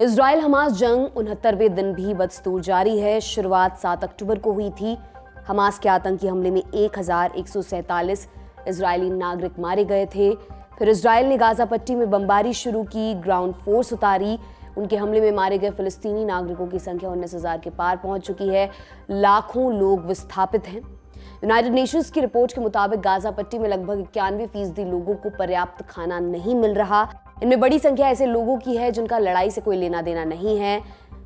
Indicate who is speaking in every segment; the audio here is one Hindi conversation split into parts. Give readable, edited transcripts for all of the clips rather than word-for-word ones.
Speaker 1: इजराइल हमास जंग 69वें दिन भी बदस्तूर जारी है। शुरुआत 7 अक्टूबर को हुई थी। हमास के आतंकी हमले में 1147 इजरायली नागरिक मारे गए थे। फिर इजराइल ने गाजा पट्टी में बमबारी शुरू की, ग्राउंड फोर्स उतारी। उनके हमले में मारे गए फिलिस्तीनी नागरिकों की संख्या 19,000 के पार पहुंच चुकी है। लाखों लोग विस्थापित हैं। यूनाइटेड नेशंस की रिपोर्ट के मुताबिक गाजा पट्टी में लगभग 91% लोगों को पर्याप्त खाना नहीं मिल रहा। इनमें बड़ी संख्या ऐसे लोगों की है जिनका लड़ाई से कोई लेना देना नहीं है।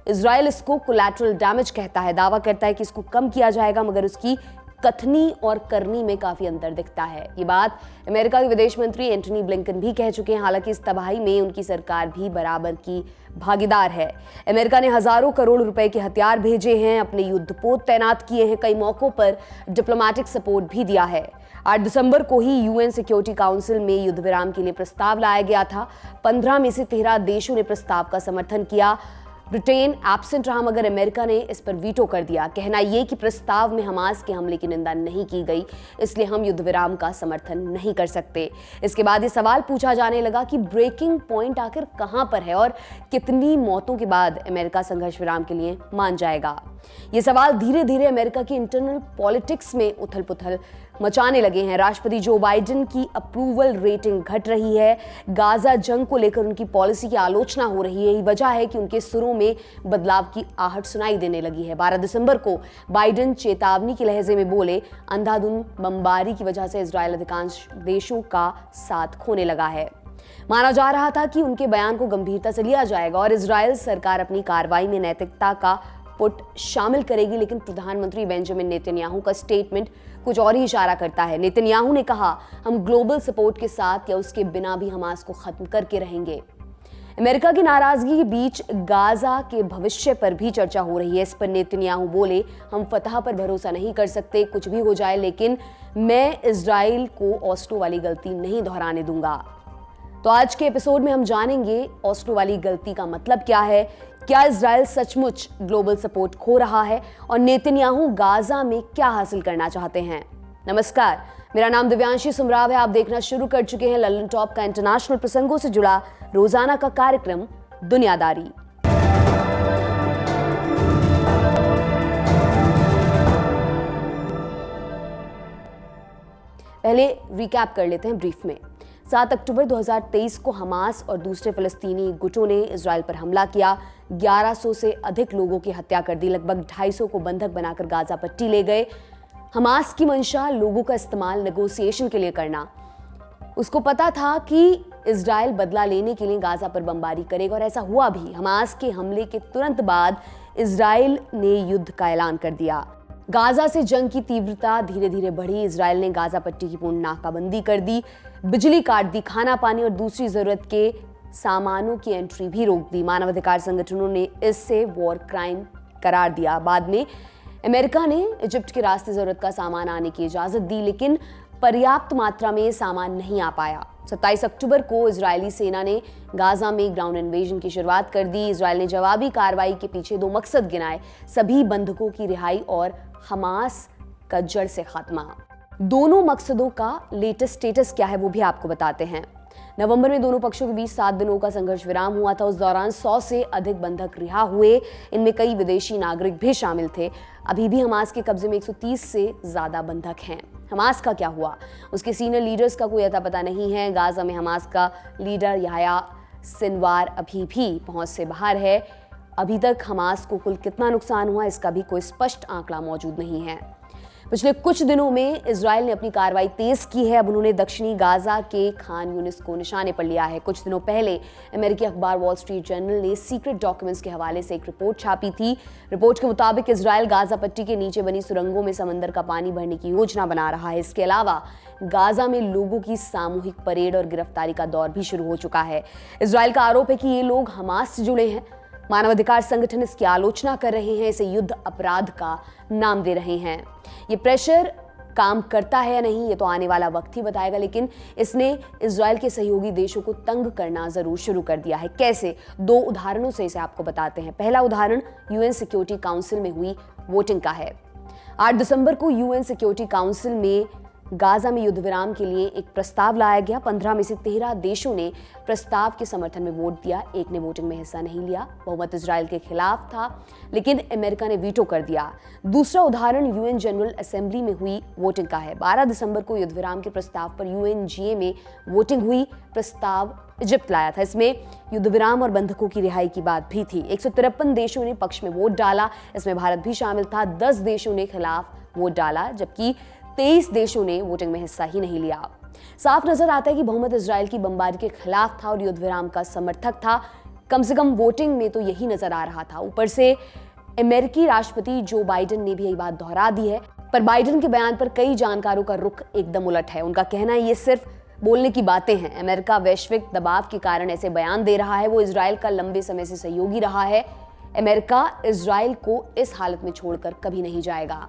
Speaker 1: इजराइल इसको कोलैटरल डैमेज कहता है, दावा करता है कि इसको कम किया जाएगा, मगर उसकी कथनी और करनी में काफी अंतर दिखता है। ये बात अमेरिका के विदेश मंत्री एंटनी ब्लिंकन भी कह चुके हैं। हालांकि इस तबाही में उनकी सरकार भी बराबर की भागीदार है। अमेरिका ने हजारों करोड़ रुपए के हथियार भेजे हैं, अपने युद्धपोत तैनात किए हैं, कई मौकों पर डिप्लोमेटिक सपोर्ट भी दिया है। 8 दिसंबर को ही यूएन सिक्योरिटी काउंसिल में युद्ध विराम के लिए प्रस्ताव लाया गया था। 15 में से 13 देशों ने प्रस्ताव का समर्थन किया। ब्रिटेन एब्सेंट रहा, मगर अमेरिका ने इस पर वीटो कर दिया। कहना यह कि प्रस्ताव में हमास के हमले की निंदा नहीं की गई, इसलिए हम युद्ध विराम का समर्थन नहीं कर सकते। इसके बाद ये सवाल पूछा जाने लगा कि ब्रेकिंग पॉइंट आखिर कहां पर है और कितनी मौतों के बाद अमेरिका संघर्ष विराम के लिए मान जाएगा। ये सवाल धीरे धीरे अमेरिका की इंटरनल पॉलिटिक्स में उथल पुथल मचाने लगे हैं। राष्ट्रपति जो बाइडेन की अप्रूवल रेटिंग घट रही है। गाजा जंग को लेकर उनकी पॉलिसी की आलोचना हो रही है। यही वजह है कि उनके सुरों में बदलाव की आहट सुनाई देने लगी है। 12 दिसंबर को बाइडेन चेतावनी के लहजे में बोले, अंधाधुंध बमबारी की वजह से इजराइल अधिकांश देशों का साथ खोने लगा है। माना जा रहा था कि उनके बयान को गंभीरता से लिया जाएगा और इजराइल सरकार अपनी कार्रवाई में नैतिकता का पुट शामिल करेगी, लेकिन प्रधानमंत्री बेंजामिन नेतन्याहू का स्टेटमेंट कुछ और ही इशारा करता है। नेतन्याहू ने कहा, हम ग्लोबल सपोर्ट के साथ या उसके बिना भी हमास को खत्म करके रहेंगे। अमेरिका की नाराजगी के बीच गाजा के भविष्य पर भी चर्चा हो रही है। इस पर नेतन्याहू बोले, हम फतह पर भरोसा नहीं कर सकते, कुछ भी हो जाए, लेकिन मैं इजराइल को ओस्लो वाली गलती नहीं दोहराने दूंगा। तो आज के एपिसोड में हम जानेंगे ओस्लो वाली गलती का मतलब क्या है, क्या इजराइल सचमुच ग्लोबल सपोर्ट खो रहा है और नेतन्याहू गाजा में क्या हासिल करना चाहते हैं। नमस्कार, मेरा नाम दिव्यांशी सुमराव है। आप देखना शुरू कर चुके हैं लल्लन टॉप का इंटरनेशनल प्रसंगों से जुड़ा रोजाना का कार्यक्रम दुनियादारी। पहले रिकैप कर लेते हैं ब्रीफ में। 7 अक्टूबर 2023 को हमास और दूसरे फिलिस्तीनी गुटों ने इजराइल पर हमला किया। 1100 से अधिक लोगों की हत्या कर दी। लगभग 250 को बंधक बनाकर गाजा पट्टी ले गए। हमास की मंशा लोगों का इस्तेमाल नेगोशिएशन के लिए करना। उसको पता था कि इजराइल बदला लेने के लिए गाजा पर बमबारी करेगा और ऐसा हुआ भी। हमास के हमले के तुरंत बाद इजराइल ने युद्ध का ऐलान कर दिया। गाजा से जंग की तीव्रता धीरे धीरे बढ़ी। इजराइल ने गाजा पट्टी की पूर्ण नाकाबंदी कर दी, बिजली काट दी, खाना पानी और दूसरी जरूरत के सामानों की एंट्री भी रोक दी। मानवाधिकार संगठनों ने इससे वॉर क्राइम करार दिया। बाद में अमेरिका ने इजिप्ट के रास्ते जरूरत का सामान आने की इजाजत दी, लेकिन पर्याप्त मात्रा में सामान नहीं आ पाया। 27 अक्टूबर को इजरायली सेना ने गाजा में ग्राउंड इन्वेजन की शुरुआत कर दी। इजराइल ने जवाबी कार्रवाई के पीछे 2 मकसद गिनाए, सभी बंधकों की रिहाई और हमास का जड़ से खात्मा। दोनों मकसदों का लेटेस्ट स्टेटस क्या है वो भी आपको बताते हैं। नवंबर में दोनों पक्षों के बीच 7 दिनों का संघर्ष विराम हुआ था। उस दौरान 100 से अधिक बंधक रिहा हुए। इनमें कई विदेशी नागरिक भी शामिल थे। अभी भी हमास के कब्जे में 130 से ज्यादा बंधक हैं। हमास का क्या हुआ, उसके सीनियर लीडर्स का कोई अता पता नहीं है। गाजा में हमास का लीडर याह्या सिनवार अभी भी पहुंच से बाहर है। अभी तक हमास को कुल कितना नुकसान हुआ इसका भी कोई स्पष्ट आंकड़ा मौजूद नहीं है। पिछले कुछ दिनों में इजराइल ने अपनी कार्रवाई तेज की है। अब उन्होंने दक्षिणी गाजा के खान यूनिस को निशाने पर लिया है। कुछ दिनों पहले अमेरिकी अखबार वॉल स्ट्रीट जर्नल ने सीक्रेट डॉक्यूमेंट्स के हवाले से एक रिपोर्ट छापी थी। रिपोर्ट के मुताबिक इजराइल गाजा पट्टी के नीचे बनी सुरंगों में समंदर का पानी भरने की योजना बना रहा है। इसके अलावा गाजा में लोगों की सामूहिक परेड और गिरफ्तारी का दौर भी शुरू हो चुका है। इजराइल का आरोप है कि ये लोग हमास से जुड़े हैं। मानवाधिकार संगठन इसकी आलोचना कर रहे हैं, इसे युद्ध अपराध का नाम दे रहे हैं। ये प्रेशर काम करता है या नहीं ये तो आने वाला वक्त ही बताएगा, लेकिन इसने इजराइल के सहयोगी देशों को तंग करना जरूर शुरू कर दिया है। कैसे? 2 उदाहरणों से इसे आपको बताते हैं। पहला उदाहरण यूएन सिक्योरिटी काउंसिल में हुई वोटिंग का है। 8 दिसंबर को यूएन सिक्योरिटी काउंसिल में गाजा में युद्ध विराम के लिए एक प्रस्ताव लाया गया। 15 में से 13 देशों ने प्रस्ताव के समर्थन में वोट दिया, एक ने वोटिंग में हिस्सा नहीं लिया। बहुमत इजराइल के खिलाफ था, लेकिन अमेरिका ने वीटो कर दिया। दूसरा उदाहरण यूएन जनरल असेंबली में हुई वोटिंग का है। 12 दिसंबर को युद्ध विराम के प्रस्ताव पर यूएनजीए में वोटिंग हुई। प्रस्ताव इजिप्ट लाया था। इसमें युद्ध विराम और बंधकों की रिहाई की बात भी थी। 153 देशों ने पक्ष में वोट डाला, इसमें भारत भी शामिल था। 10 देशों ने खिलाफ वोट डाला, जबकि 23 देशों ने वोटिंग में हिस्सा ही नहीं लिया। साफ नजर आता है कि बहुमत इजराइल की बमबारी के खिलाफ था और युद्ध विराम का समर्थक था। कम से कम वोटिंग में तो यही नजर आ रहा था। ऊपर से अमेरिकी राष्ट्रपति जो बाइडेन ने भी यही बात दोहरा दी है। पर बाइडेन के बयान पर कई जानकारों का रुख एकदम उलट है। उनका कहना है ये सिर्फ बोलने की बातें हैं। अमेरिका वैश्विक दबाव के कारण ऐसे बयान दे रहा है। वो इजराइल का लंबे समय से सहयोगी रहा है। अमेरिका इजराइल को इस हालत में छोड़कर कभी नहीं जाएगा।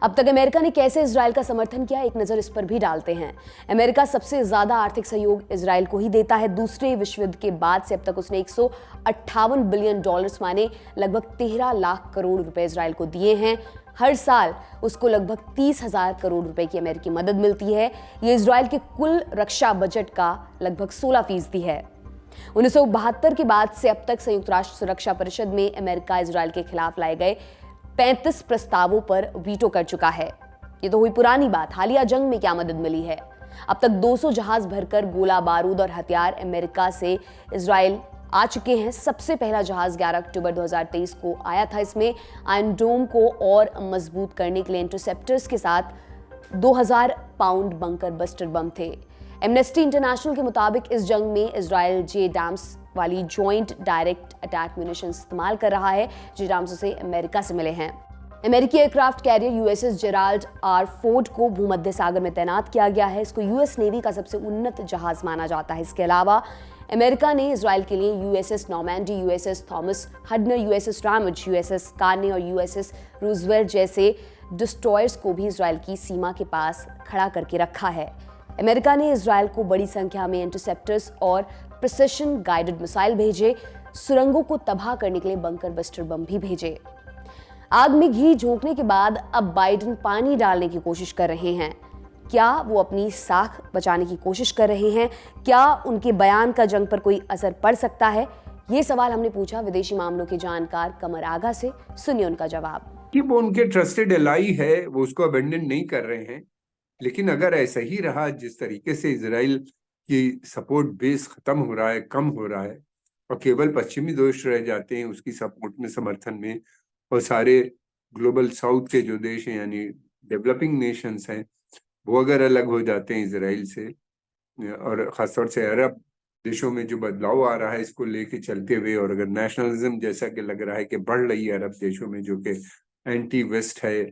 Speaker 1: अब तक अमेरिका ने कैसे इजराइल का समर्थन किया, एक नजर इस पर भी डालते हैं। अमेरिका सबसे ज्यादा आर्थिक सहयोग इजराइल को ही देता है। दूसरे विश्व युद्ध के बाद से अब तक उसने 158 बिलियन डॉलर्स माने लगभग 13 लाख करोड़ रुपए इजराइल को दिए हैं। हर साल उसको लगभग 30,000 करोड़ रुपए की अमेरिकी मदद मिलती है। ये इजराइल के कुल रक्षा बजट का लगभग 16% है। 1972 के बाद से अब तक संयुक्त राष्ट्र सुरक्षा परिषद में अमेरिका इजराइल के खिलाफ लाए गए 35 प्रस्तावों पर वीटो कर चुका है। ये तो हुई पुरानी बात। हालिया जंग में क्या मदद मिली है? अब तक 200 जहाज भरकर गोला बारूद और हथियार अमेरिका से इजराइल आ चुके हैं। सबसे पहला जहाज 11 अक्टूबर 2023 को आया था। इसमें आयरन डोम को और मजबूत करने के लिए इंटरसेप्टर्स के साथ 2000 पाउंड बंकर बस्टर बम थे। एमनेस्टी इंटरनेशनल के मुताबिक इस जंग में इजराइल JDAMS वाली ज्वाइंट डायरेक्ट अटैक म्यूनिशन इस्तेमाल कर रहा है। JDAMS उसे अमेरिका से मिले हैं। अमेरिकी aircraft carrier USS Gerald R. Ford को भूमध्य सागर में तैनात किया गया है। इसको US नेवी का सबसे उन्नत जहाज माना जाता है। इसके अलावा अमेरिका ने इजराइल के लिए USS Normandy, USS Thomas Hudner, USS Ramage, USS Carney और USS रूजवेल्ट जैसे डिस्ट्रॉयर्स को भी इजराइल की सीमा के पास खड़ा करके रखा है। अमेरिका ने इजराइल को बड़ी संख्या में इंटरसेप्टर्स और प्रिसिशन गाइडेड मिसाइल भेजे। सुरंगों को तबाह करने के लिए बंकर बस्टर बम भी भेजे। आग में घी झोंकने के बाद अब बाइडेन पानी डालने की कोशिश कर रहे हैं। क्या वो अपनी साख बचाने की कोशिश कर रहे हैं? क्या उनके बयान का जंग पर कोई असर पड़ सकता है? ये सवाल हमने पूछा विदेशी मामलों के जानकार कमर आगा से। सुनिए उनका जवाब।
Speaker 2: कि वो उनके ट्रस्टेड एलाई है, वो उसको अबेंडन नहीं कर रहे हैं। लेकिन अगर ऐसा ही रहा, जिस तरीके से इजराइल की सपोर्ट बेस खत्म हो रहा है, कम हो रहा है और केवल पश्चिमी देश रह जाते हैं उसकी सपोर्ट में, समर्थन में, और सारे ग्लोबल साउथ के जो देश हैं यानी डेवलपिंग नेशंस हैं वो अगर अलग हो जाते हैं इजराइल से, और खासतौर से अरब देशों में जो बदलाव आ रहा है इसको लेके चलते हुए, और अगर नेशनलिज्म जैसा कि लग रहा है कि बढ़ रही है अरब देशों में, जो कि एंटी वेस्ट है,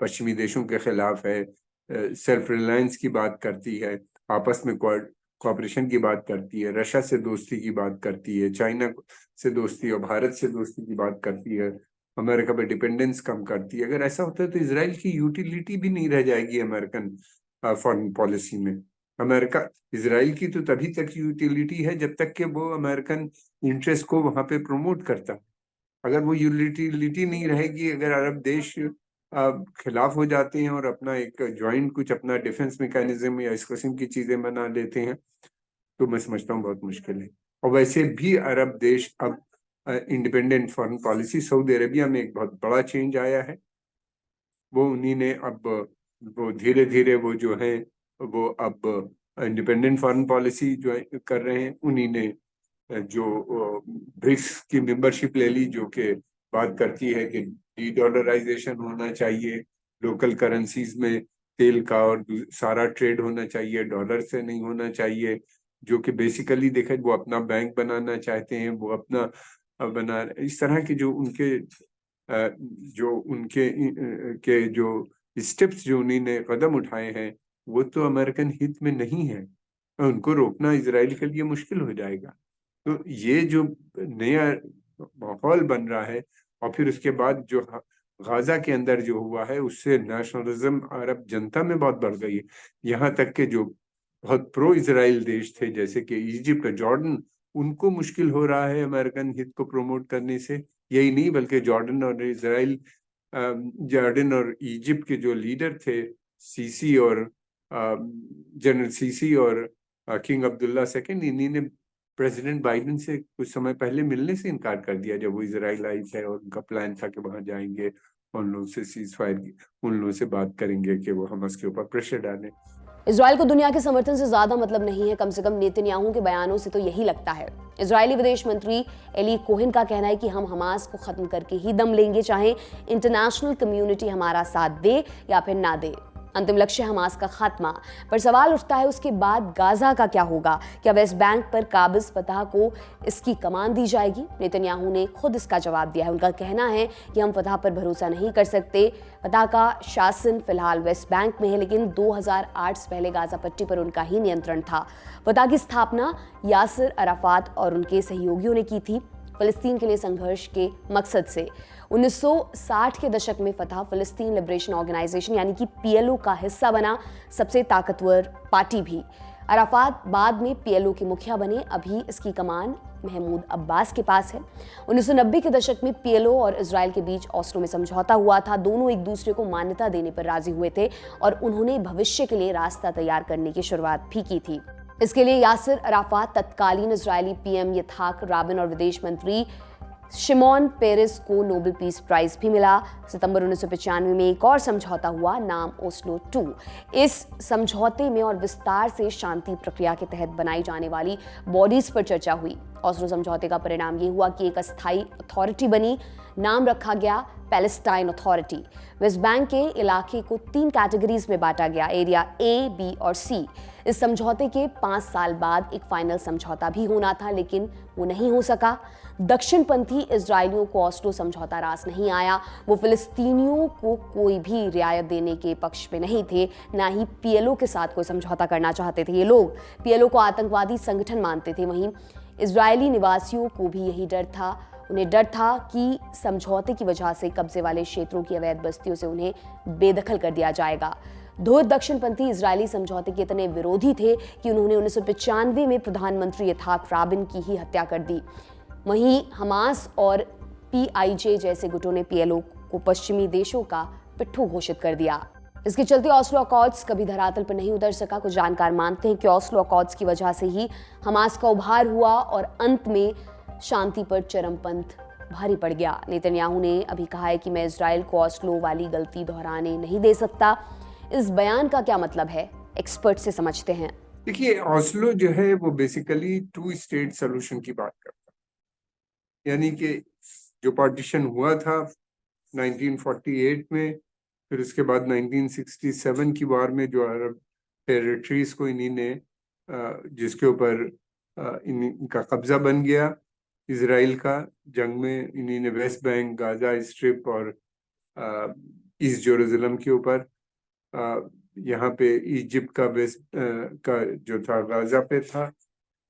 Speaker 2: पश्चिमी देशों के खिलाफ है, सेल्फ रिलायंस की बात करती है, आपस में कोऑपरेशन की बात करती है, रशिया से दोस्ती की बात करती है, चाइना से दोस्ती और भारत से दोस्ती की बात करती है, अमेरिका पे डिपेंडेंस कम करती है। अगर ऐसा होता है तो इजराइल की यूटिलिटी भी नहीं रह जाएगी अमेरिकन फॉरेन पॉलिसी में। अमेरिका इजराइल की तो तभी तक यूटिलिटी है जब तक कि वो अमेरिकन इंटरेस्ट को वहां पे प्रमोट करता। अगर वो यूटिलिटी नहीं रहेगी, अगर अरब देश खिलाफ हो जाते हैं और अपना एक ज्वाइंट कुछ अपना डिफेंस मैकेनिज्म या इस किस्म की चीजें बना लेते हैं, तो मैं समझता हूँ बहुत मुश्किल है। और वैसे भी अरब देश अब independent foreign policy, Saudi Arabia में एक बहुत बड़ा चेंज आया है। वो उन्हीं ने अब वो धीरे धीरे वो जो है वो अब इंडिपेंडेंट फॉरेन पॉलिसी जो कर रहे हैं। उन्हीं ने जो ब्रिक्स की मेंबरशिप ले ली, जो कि बात करती है कि डी-डॉलराइजेशन होना चाहिए, लोकल करेंसीज में तेल का और सारा ट्रेड होना चाहिए, डॉलर से नहीं होना चाहिए, जो कि बेसिकली देखा वो अपना बैंक बनाना चाहते हैं, वो अपना बना इस तरह के जो उनके के जो स्टेप्स जो उन्होंने कदम उठाए हैं वो तो अमेरिकन हित में नहीं है। उनको रोकना इजराइल के लिए मुश्किल हो जाएगा। तो ये जो नया माहौल बन रहा है, और फिर उसके बाद जो गाजा के अंदर जो हुआ है, उससे नेशनलिज्म अरब जनता में बहुत बढ़ गई है। यहाँ तक के जो बहुत प्रो इजराइल देश थे जैसे कि इजिप्ट, जॉर्डन, उनको मुश्किल हो रहा है अमेरिकन हित को प्रमोट करने से। यही नहीं बल्कि जॉर्डन और इजराइल, जॉर्डन और इजिप्ट के जो लीडर थे सीसी और जनरल सीसी और किंग अब्दुल्ला सेकंड, इन्हीं ने प्रेसिडेंट बाइडेन से कुछ समय पहले मिलने से इनकार कर दिया जब वो इजराइल आई थे, और उनका प्लान था कि वहां जाएंगे, उन लोगों से सीज फायर की, उन लोगों से बात करेंगे कि वो हमास के ऊपर प्रेशर डालें।
Speaker 1: इजराइल को दुनिया के समर्थन से ज्यादा मतलब नहीं है, कम से कम नेतन्याहू के बयानों से तो यही लगता है। इजरायली विदेश मंत्री एली कोहेन का कहना है कि हम हमास को खत्म करके ही दम लेंगे, चाहे इंटरनेशनल कम्युनिटी हमारा साथ दे या फिर ना दे। अंतिम लक्ष्य हमास का खात्मा। पर सवाल उठता है उसके बाद गाजा का क्या होगा? क्या वेस्ट बैंक पर काबिज फतह को इसकी कमान दी जाएगी? नेतन्याहू ने खुद इसका जवाब दिया है। उनका कहना है कि हम फतह पर भरोसा नहीं कर सकते। फतह का शासन फिलहाल वेस्ट बैंक में है, लेकिन 2008 से पहले गाजा पट्टी पर उनका ही नियंत्रण था। फतह की स्थापना यासिर अराफात और उनके सहयोगियों ने की थी, फिलिस्तीन के लिए संघर्ष के मकसद से। 1960 के दशक में फतह फिलिस्तीन लिबरेशन ऑर्गेनाइजेशन यानी कि पीएलओ का हिस्सा बना, सबसे ताकतवर पार्टी भी। अराफात बाद में पीएलओ के मुखिया बने। अभी इसकी कमान महमूद अब्बास के पास है। 1990 के दशक में पीएलओ और इजराइल के बीच ओस्लो में समझौता हुआ था। दोनों एक दूसरे को मान्यता देने पर राजी हुए थे और उन्होंने भविष्य के लिए रास्ता तैयार करने की शुरुआत भी की थी। इसके लिए यासिर अराफात, तत्कालीन इजरायली पीएम यित्जहाक राबिन और विदेश मंत्री शिमोन पेरेस को नोबेल पीस प्राइज भी मिला। सितंबर 1995 में एक और समझौता हुआ, नाम ओस्लो 2। इस समझौते में और विस्तार से शांति प्रक्रिया के तहत बनाई जाने वाली बॉडीज पर चर्चा हुई। ओस्लो समझौते का परिणाम ये हुआ कि एक अस्थायी अथॉरिटी बनी, नाम रखा गया पैलेस्टाइन अथॉरिटी। वेस्ट बैंक के इलाके को 3 कैटेगरीज में बांटा गया, एरिया ए, बी और सी। इस समझौते के 5 साल बाद एक फाइनल समझौता भी होना था, लेकिन वो नहीं हो सका। दक्षिणपंथी इजरायलियों को ओस्लो समझौता रास नहीं आया। वो फिलिस्तीनियों को कोई भी रियायत देने के पक्ष में नहीं थे, ना ही पीएलओ के साथ कोई समझौता करना चाहते थे। ये लोग पीएलओ को आतंकवादी संगठन मानते थे। वहीं इजरायली निवासियों को भी यही डर था। उन्हें डर था कि समझौते की वजह से कब्जे वाले क्षेत्रों की अवैध बस्तियों से उन्हें बेदखल कर दिया जाएगा। धुर दक्षिणपंथी इजरायली समझौते के इतने विरोधी थे कि उन्होंने 1995 में प्रधानमंत्री यित्जहाक राबिन की ही हत्या कर दी। वहीं हमास और पीआईजे जैसे गुटों ने पीएलओ को पश्चिमी देशों का पिट्ठू घोषित कर दिया। इसके चलते ओस्लो अकॉर्ड्स कभी धरातल पर नहीं उतर सका। कुछ जानकार मानते हैं कि ओस्लो अकॉर्ड्स की वजह से ही हमास का उभार हुआ और अंत में शांति पर चरमपंथ भारी पड़ गया। नेतन्याहू ने अभी कहा है कि मैं इजराइल को ओस्लो वाली गलती दोहराने नहीं दे सकता। इस बयान का क्या मतलब है, एक्सपर्ट से समझते हैं।
Speaker 2: देखिए, ओस्लो जो है वो बेसिकली 2 स्टेट सोल्यूशन की बात करता है, यानी कि जो पार्टीशन हुआ था 1948 में, फिर उसके बाद 1967 की वार में जो अरब टेरिटरीज को इन्हीं ने जिसके ऊपर इनका कब्जा बन गया इजराइल का, जंग में इन्हीं ने वेस्ट बैंक, गाजा स्ट्रिप और ईस्ट जेरूसलम के ऊपर, यहाँ पे इजिप्ट का वेस्ट का जो था गाजा पे था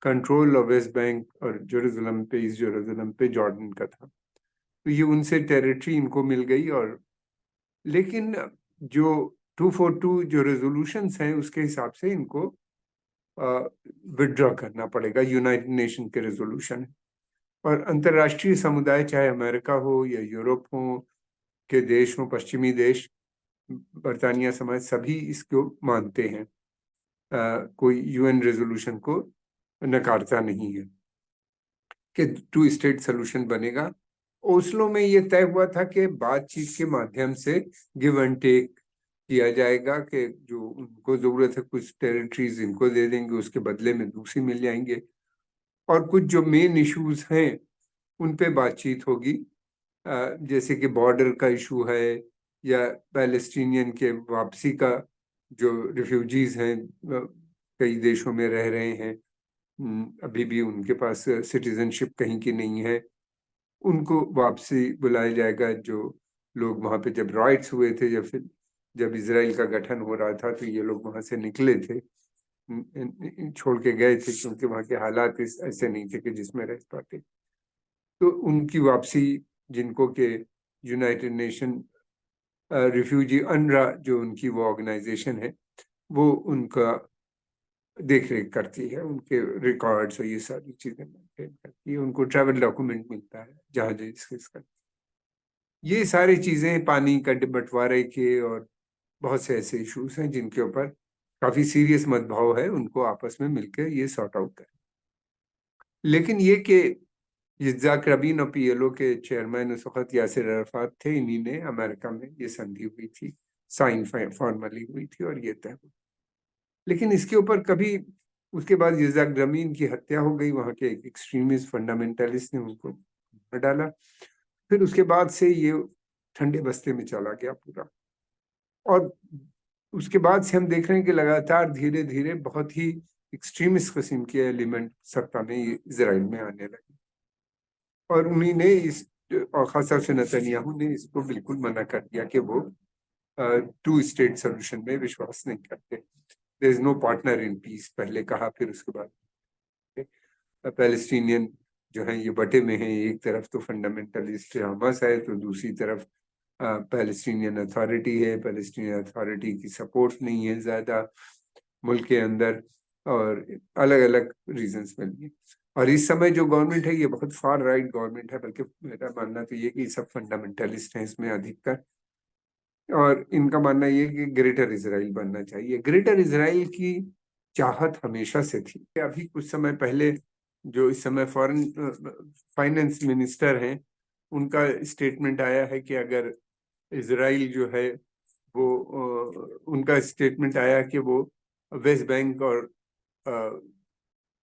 Speaker 2: कंट्रोल, और वेस्ट बैंक और जेरूसलम पे, ईस्ट जेरूसलम पे जॉर्डन का था। तो ये उनसे टेरिटरी इनको मिल गई। और लेकिन जो 242 जो रेजोल्यूशंस हैं उसके हिसाब से इनको विड्रॉ करना पड़ेगा। यूनाइटेड नेशन के रेजोल्यूशन है और अंतर्राष्ट्रीय समुदाय, चाहे अमेरिका हो या यूरोप हो के देश हो, पश्चिमी देश, बरतानिया समाज, सभी इसको मानते हैं। कोई यूएन रेजोल्यूशन को नकारता नहीं है कि 2 स्टेट सोल्यूशन बनेगा। ओस्लो में ये तय हुआ था कि बातचीत के माध्यम से गिव एंड टेक किया जाएगा, कि जो उनको जरूरत है कुछ टेरिटरीज इनको दे देंगे, उसके बदले में दूसरी मिल जाएंगे, और कुछ जो मेन इश्यूज हैं उन पे बातचीत होगी, जैसे कि बॉर्डर का इशू है या पैलेस्टीनियन के वापसी का, जो रिफ्यूजीज हैं कई देशों में रह रहे हैं, अभी भी उनके पास सिटीजनशिप कहीं की नहीं है, उनको वापसी बुलाया जाएगा। जो लोग वहाँ पे जब राइट्स हुए थे, जब इजराइल का गठन हो रहा था, तो ये लोग वहाँ से निकले थे, छोड़ के गए थे, क्योंकि वहाँ के हालात ऐसे नहीं थे कि जिसमें रह पाते। तो उनकी वापसी, जिनको के यूनाइटेड नेशन रिफ्यूजी अनरा जो उनकी वो ऑर्गेनाइजेशन है, वो उनका देख रेख करती है, उनके रिकॉर्ड्स और ये सारी चीजें मेंटेन करती है, उनको ट्रैवल डॉक्यूमेंट मिलता है जहाँ जिसका, ये सारी चीजें पानी का बंटवारे के और बहुत से ऐसे इश्यूज हैं जिनके ऊपर काफी सीरियस मतभाव है, उनको आपस में मिलकर ये सॉर्ट आउट करें। लेकिन ये कि इस्हाक रबीन और पीएलओ के चेयरमैन उस वक्त यासिर अराफात थे, इन्हीं ने अमेरिका में ये संधि हुई थी, साइन फॉर्मली हुई थी और ये तय हुई। लेकिन इसके ऊपर कभी उसके बाद इस्हाक रबीन की हत्या हो गई, वहां के एक एक्सट्रीमिस्ट फंडामेंटलिस्ट ने उनको मार डाला। फिर उसके बाद से ये ठंडे बस्ते में चला गया पूरा, और उसके बाद से हम देख रहे हैं कि लगातार धीरे धीरे बहुत ही एक्सट्रीमिस्ट किस्म के एलिमेंट सत्ता में इजराइल में आने लगे, और उन्हीं ने इस, और खासतौर से नेतन्याहू ने इसको बिल्कुल मना कर दिया कि वो टू स्टेट सोल्यूशन में विश्वास नहीं करते। There is no partner in peace पहले कहा, फिर उसके बाद पैलेस्टीनियन जो है ये बटे में है, एक तरफ तो फंडामेंटलिस्ट हमास है, तो दूसरी तरफ पैलेस्टीनियन अथॉरिटी है। पैलेस्टीनियन अथॉरिटी की सपोर्ट नहीं है ज्यादा मुल्क के अंदर, और अलग अलग रीजंस मिल गए। और इस समय जो गवर्नमेंट है ये बहुत फार राइट गवर्नमेंट है, बल्कि मेरा मानना तो ये कि सब फंडामेंटलिस्ट हैं इसमें अधिकतर, और इनका मानना ये कि ग्रेटर इजराइल बनना चाहिए। ग्रेटर इजराइल की चाहत हमेशा से थी। अभी कुछ समय पहले जो इस समय फॉरेन फाइनेंस मिनिस्टर हैं, उनका स्टेटमेंट आया है कि अगर इजराइल जो है वो उनका स्टेटमेंट आया कि वो वेस्ट बैंक और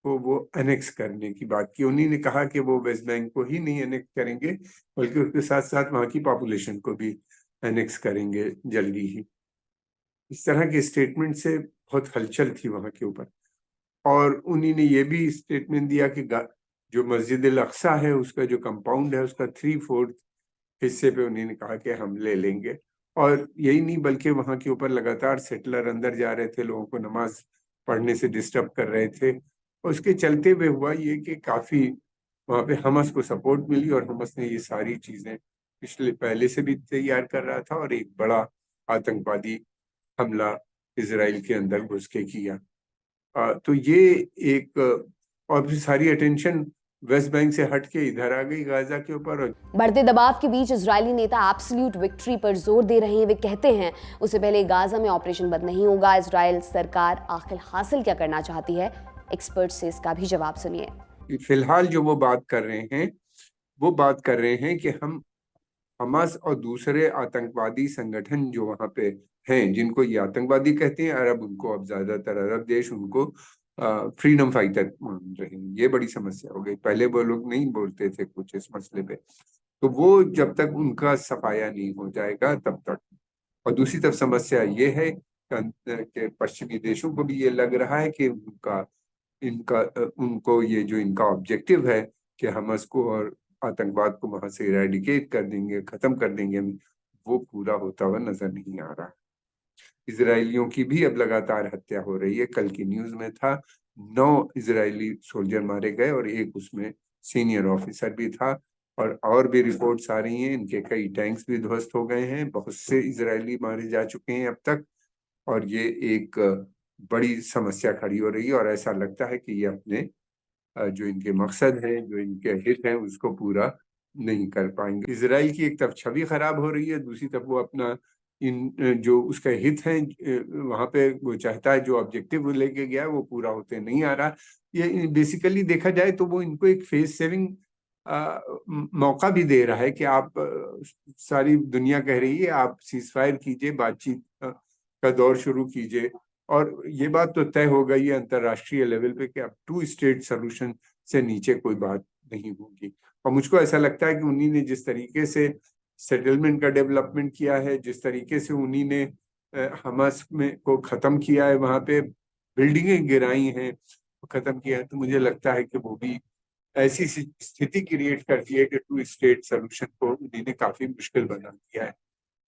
Speaker 2: वो एनेक्स करने की बात की। उन्हीं ने कहा कि वो वेस्ट बैंक को ही नहीं एनेक्स करेंगे, बल्कि उसके साथ साथ वहां की पॉपुलेशन को भी एनेक्स करेंगे जल्दी ही। इस तरह के स्टेटमेंट से बहुत हलचल थी वहां के ऊपर, और उन्हीं ने ये भी स्टेटमेंट दिया कि जो मस्जिद अल अक्सा है उसका जो कंपाउंड है उसका 3/4 हिस्से पे उन्होंने कहा कि हम ले लेंगे। और यही नहीं बल्कि वहां के ऊपर लगातार सेटलर अंदर जा रहे थे, लोगों को नमाज पढ़ने से डिस्टर्ब कर रहे थे। उसके चलते हुए हुआ ये कि काफी वहां पे हमस को सपोर्ट मिली, और हमस ने ये सारी चीजें पिछले पहले से भी तैयार कर रहा था, और एक बड़ा आतंकवादी हमला इसराइल के अंदर घुस के किया। तो ये एक, और भी सारी अटेंशन वेस्ट बैंक से हट के इधर आ गई गाजा के ऊपर।
Speaker 1: बढ़ते दबाव के बीच इजरायली नेता एब्सोल्यूट विक्ट्री पर जोर दे रहे हैं। वे कहते हैं उससे पहले गाजा में ऑपरेशन बंद नहीं होगा। इजराइल सरकार आखिर हासिल क्या करना चाहती है, एक्सपर्ट से इसका भी जवाब सुनिए।
Speaker 2: फिलहाल जो वो बात कर रहे हैं, वो बात कर रहे हैं कि हम हमास और दूसरे आतंकवादी संगठन जो वहां पे हैं, जिनको ये आतंकवादी कहते हैं, अरब उनको, अब ज्यादातर अरब देश उनको फ्रीडम फाइटर मान रहे हैं। ये बड़ी समस्या हो गई, पहले वो लोग नहीं बोलते थे कुछ इस मसले पे। तो वो जब तक उनका सफाया नहीं हो जाएगा तब तक। और दूसरी तरफ समस्या ये है कि पश्चिमी देशों को भी ये लग रहा है कि उनको ये जो इनका ऑब्जेक्टिव है कि हमास को और आतंकवाद को वहां से इरेडिकेट कर देंगे, खत्म कर देंगे, वो पूरा होता हुआ नजर नहीं आ रहा। इजरायलियों की भी अब लगातार हत्या हो रही है। कल की न्यूज में था 9 इजरायली सोल्जर मारे गए, और एक उसमें सीनियर ऑफिसर भी था। और भी रिपोर्ट्स आ रही हैं, इनके कई टैंक्स भी ध्वस्त हो गए हैं, बहुत से इजरायली मारे जा चुके हैं अब तक। और ये एक बड़ी समस्या खड़ी हो रही है, और ऐसा लगता है कि ये अपने जो इनके मकसद हैं, जो इनके हित हैं, उसको पूरा नहीं कर पाएंगे। इसराइल की एक तरफ छवि खराब हो रही है, दूसरी तरफ वो अपना जो उसका हित है वहां पे वो चाहता है, जो ऑब्जेक्टिव वो लेके गया वो पूरा होते नहीं आ रहा। ये बेसिकली देखा जाए तो वो इनको एक फेस सेविंग मौका भी दे रहा है कि आप सारी दुनिया कह रही है आप सीज फायर कीजिए, बातचीत का दौर शुरू कीजिए। और ये बात तो तय हो गई है अंतर्राष्ट्रीय लेवल पे कि अब 2 स्टेट सोल्यूशन से नीचे कोई बात नहीं होगी। और मुझको ऐसा लगता है कि उन्हीं ने जिस तरीके से सेटलमेंट का डेवलपमेंट किया है, जिस तरीके से उन्हीं ने हमास में को खत्म किया है, वहां पे बिल्डिंगें गिराई हैं, खत्म किया है, तो मुझे लगता है कि वो भी ऐसी स्थिति क्रिएट करती है कि 2 स्टेट सोल्यूशन को उन्हीं ने काफी मुश्किल बना दिया है।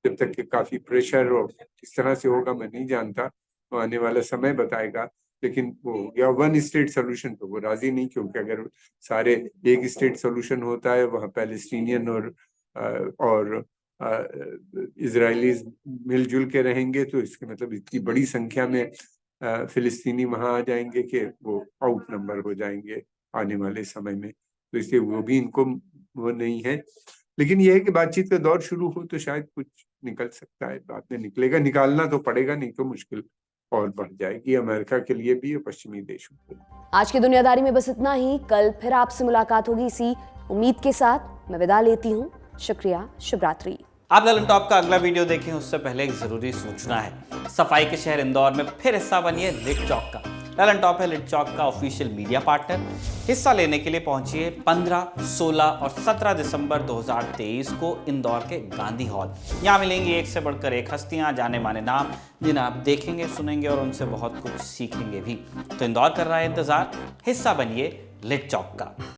Speaker 2: जब तक कि काफी प्रेशर और किस तरह से होगा मैं नहीं जानता, तो आने वाला समय बताएगा। लेकिन वो या 1 स्टेट सोल्यूशन तो वो राजी नहीं, क्योंकि अगर सारे एक स्टेट सोल्यूशन होता है, वहाँ पैलेस्टीनियन और इजरायली मिलजुल के रहेंगे, तो इसके मतलब इतनी बड़ी संख्या में फिलिस्तीनी वहां आ जाएंगे कि वो आउट नंबर हो जाएंगे आने वाले समय में। तो इसलिए वो भी इनको वो नहीं है। लेकिन यह है कि बातचीत का दौर शुरू हो तो शायद कुछ निकल सकता है, बाद में निकलेगा, निकालना तो पड़ेगा, नहीं तो मुश्किल और बढ़ जाएगी अमेरिका के लिए भी और पश्चिमी देशों के लिए।
Speaker 1: आज की दुनियादारी में बस इतना ही। कल फिर आपसे मुलाकात होगी इसी उम्मीद के साथ। मैं विदा लेती हूँ। शुक्रिया, शुभ रात्रि।
Speaker 3: आप ललन टॉप का अगला वीडियो देखें उससे पहले एक जरूरी सूचना है। सफाई के शहर इंदौर में फिर हिस्सा बनिए लिट चौक का। ललन टॉप है लिट चौक का ऑफिशियल मीडिया पार्टनर। हिस्सा लेने के लिए पहुंचिए 15, 16 और 17 दिसंबर 2023 को इंदौर के गांधी हॉल। यहाँ मिलेंगी एक से बढ़कर एक हस्तियां, जाने माने नाम, जिन्हें आप देखेंगे, सुनेंगे और उनसे बहुत कुछ सीखेंगे भी। तो इंदौर कर रहा है इंतजार, हिस्सा बनिए लिट चौक का।